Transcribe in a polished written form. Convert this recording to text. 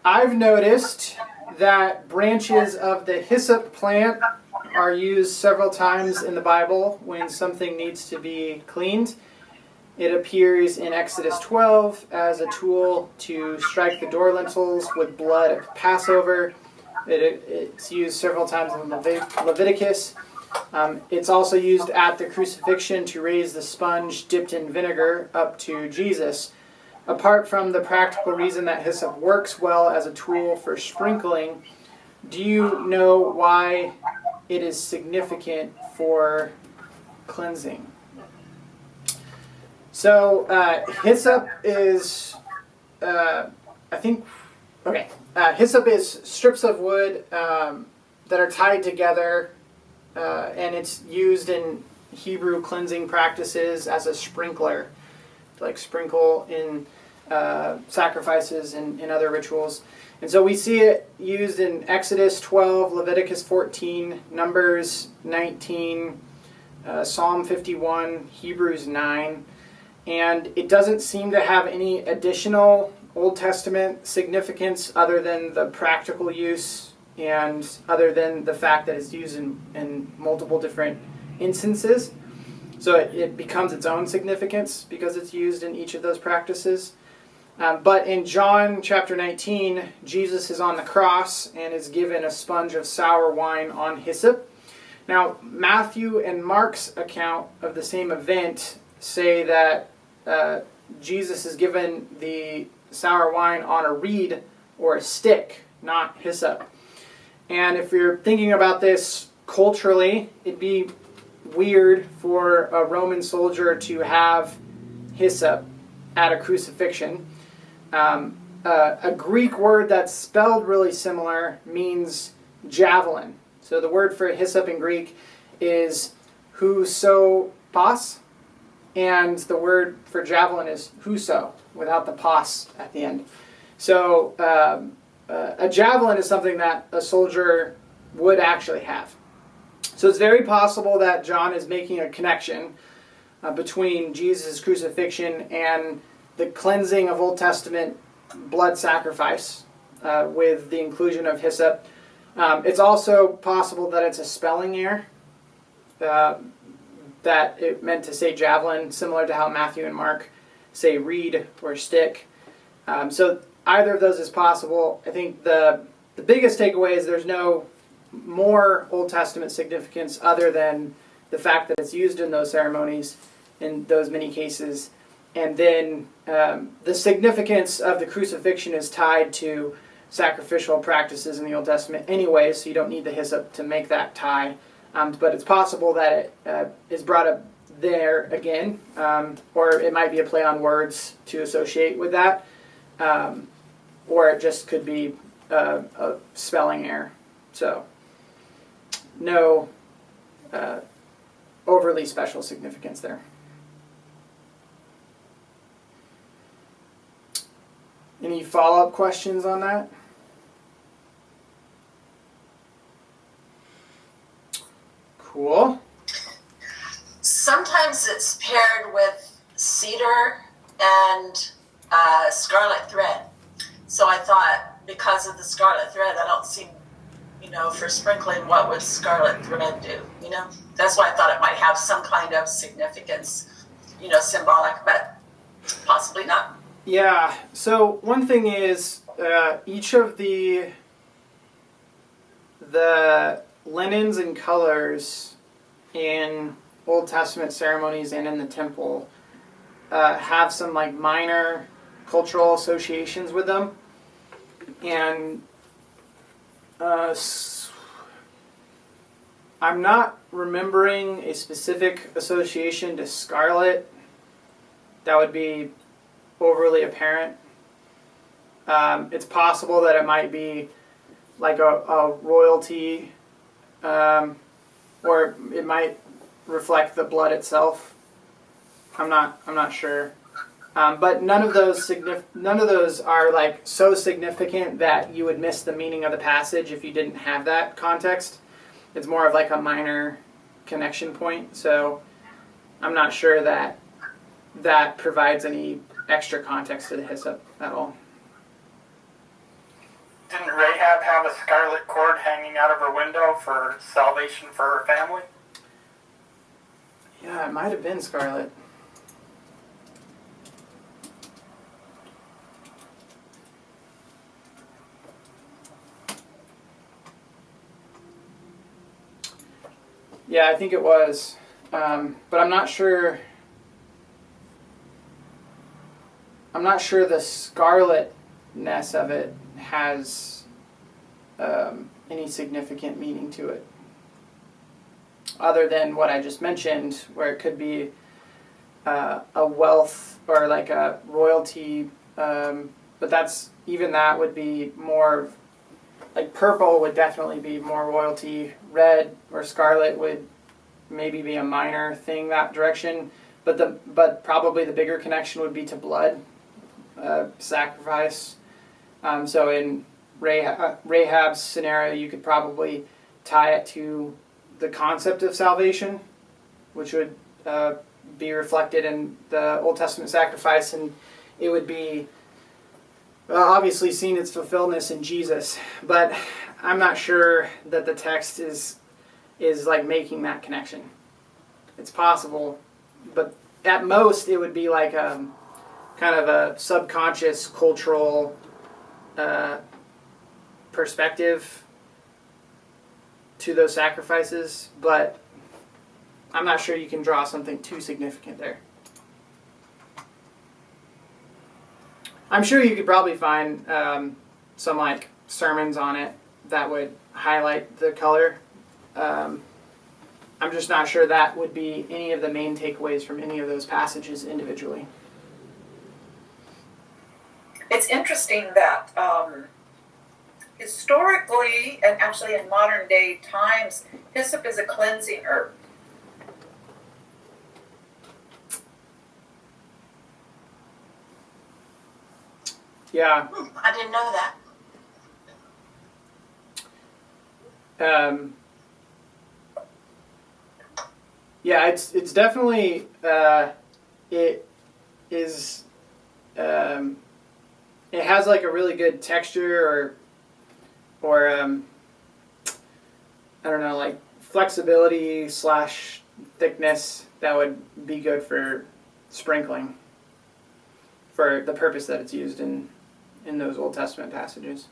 I've noticed that branches of the hyssop plant are used several times in the Bible when something needs to be cleaned. It appears in Exodus 12 as a tool to strike the door lintels with blood at Passover. It's used several times in Leviticus. It's also used at the crucifixion to raise the sponge dipped in vinegar up to Jesus. Apart from the practical reason that hyssop works well as a tool for sprinkling, do you know why it is significant for cleansing? So hyssop is, hyssop is strips of wood that are tied together, and it's used in Hebrew cleansing practices as a sprinkler, to like sprinkle in sacrifices and in other rituals. And so we see it used in Exodus 12, Leviticus 14, Numbers 19, Psalm 51, Hebrews 9. And it doesn't seem to have any additional Old Testament significance other than the practical use and other than the fact that it's used in multiple different instances. So it becomes its own significance because it's used in each of those practices. But in John chapter 19, Jesus is on the cross and is given a sponge of sour wine on hyssop. Now, Matthew and Mark's account of the same event say that Jesus is given the sour wine on a reed or a stick, not hyssop. And if you're thinking about this culturally, it'd be weird for a Roman soldier to have hyssop at a crucifixion. A Greek word that's spelled really similar means javelin. So the word for hyssop in Greek is husopos, and the word for javelin is huso, without the pos at the end. So a javelin is something that a soldier would actually have. So it's very possible that John is making a connection between Jesus' crucifixion and the cleansing of Old Testament blood sacrifice with the inclusion of hyssop. It's also possible that it's a spelling error, that it meant to say javelin, similar to how Matthew and Mark say reed or stick. So either of those is possible. I think the biggest takeaway is there's no more Old Testament significance other than the fact that it's used in those ceremonies in those many cases. And then the significance of the crucifixion is tied to sacrificial practices in the Old Testament anyway, so you don't need the hyssop to make that tie. But it's possible that it is brought up there again, or it might be a play on words to associate with that, or it just could be a spelling error. So no overly special significance there. Any follow-up questions on that? Cool. Sometimes it's paired with cedar and scarlet thread. So I thought, because of the scarlet thread, I don't see, for sprinkling, what would scarlet thread do? That's why I thought it might have some kind of significance, symbolic, but possibly not. Yeah, so one thing is each of the linens and colors in Old Testament ceremonies and in the temple have some minor cultural associations with them. And I'm not remembering a specific association to scarlet that would be overly apparent. It's possible that it might be like a royalty, or it might reflect the blood itself. I'm not sure. But none of those are so significant that you would miss the meaning of the passage if you didn't have that context. It's more of a minor connection point. So I'm not sure that provides any extra context to the hyssop at all. Didn't Rahab have a scarlet cord hanging out of her window for salvation for her family? Yeah, it might have been scarlet. Yeah, I think it was. But I'm not sure. I'm not sure the scarletness of it has any significant meaning to it, other than what I just mentioned, where it could be a wealth or like a royalty. But that would be more like purple would definitely be more royalty. Red or scarlet would maybe be a minor thing that direction. But probably the bigger connection would be to blood. Sacrifice. So in Rahab's scenario, you could probably tie it to the concept of salvation, which would be reflected in the Old Testament sacrifice, and it would be obviously seen its fulfillment in Jesus. But I'm not sure that the text is like making that connection. It's possible, but at most it would be like kind of a subconscious cultural perspective to those sacrifices, but I'm not sure you can draw something too significant there. I'm sure you could probably find some like sermons on it that would highlight the color. I'm just not sure that would be any of the main takeaways from any of those passages individually. It's interesting that historically, and actually in modern day times, hyssop is a cleansing herb. Yeah. I didn't know that. Yeah, it's definitely it is it has like a really good texture or I don't know, like flexibility / thickness that would be good for sprinkling for the purpose that it's used in those Old Testament passages.